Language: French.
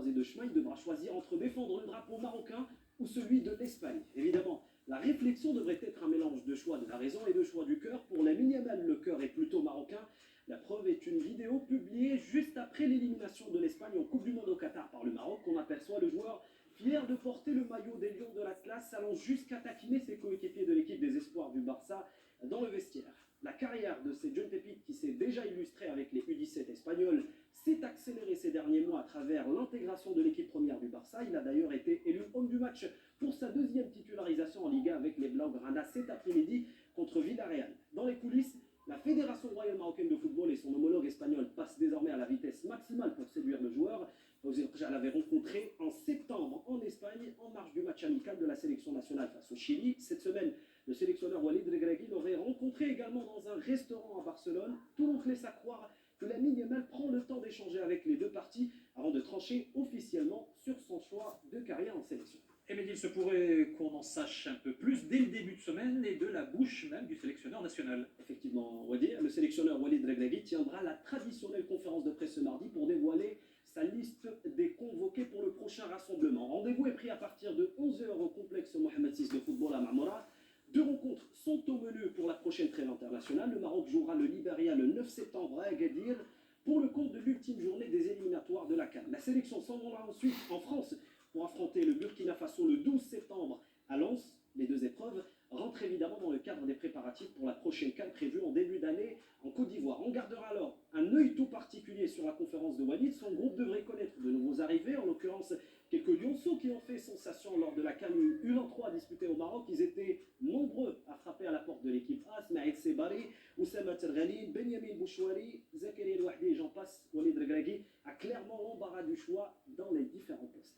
croisée de chemin, il devra choisir entre défendre le drapeau marocain ou celui de l'Espagne. Évidemment, la réflexion devrait être un mélange de choix de la raison et de choix du cœur. Pour Lamine Yamal, le cœur est plutôt marocain. La preuve est une vidéo publiée juste après l'élimination de l'Espagne en Coupe du Monde au Qatar par le Maroc. On aperçoit le joueur fier de porter le maillot des Lions de l'Atlas, allant jusqu'à taquiner ses coéquipiers de l'équipe des espoirs du Barça dans le vestiaire. La carrière de ces jeunes pépites qui s'est déjà illustrée avec les U17 espagnols s'est accélérée ces derniers mois à travers l'intégration de l'équipe première du Barça. Il a d'ailleurs été élu homme du match pour sa deuxième titularisation en Liga avec les Blaugrana cet après-midi contre Villarreal. Dans les coulisses, la Fédération royale marocaine de football et son homologue espagnol passent désormais à la vitesse maximale pour séduire le joueur. Je l'avais rencontré en septembre en Espagne en marge du match amical de la sélection nationale face au Chili. Cette semaine, le sélectionneur Walid Regragui l'aurait rencontré également dans un restaurant à Barcelone. Tout donc laisse à croire que Lamine Yamal prend le temps d'échanger avec les deux parties avant de trancher officiellement sur son choix de carrière en sélection. Et mais il se pourrait qu'on en sache un peu plus dès le début de semaine et de la bouche même du sélectionneur national. Effectivement, Wadir, le sélectionneur Walid Regragui tiendra la traditionnelle conférence de presse ce mardi pour dévoiler sa liste des convoqués pour le prochain rassemblement. Rendez-vous est pris à partir de 11 h au complexe Mohamed VI de football à Marmora. Deux rencontres sont au menu pour la prochaine trêve internationale. Le Maroc jouera le Libéria le 9 septembre à Agadir pour le compte de l'ultime journée des éliminatoires de la CAN. La sélection s'envolera ensuite en France pour affronter le Burkina Faso le 12 septembre à Lens. Les deux épreuves rentrent évidemment dans le cadre des préparatifs pour la prochaine CAN prévue en début d'année en Côte d'Ivoire. On gardera alors un œil tout particulier sur la conférence de Walid. Son groupe devrait connaître de nouveaux arrivés, en l'occurrence quelques lionceaux qui ont fait sensation lors de la CAN U23 disputée au Maroc. Ils étaient nombreux à frapper à la porte de l'équipe A. Smaïd Sebari, Oussama Terghali, Benyamin Bouchouari, Zakaria El Wahdi et j'en passe. Walid Regragui a clairement l'embarras du choix dans les différents postes.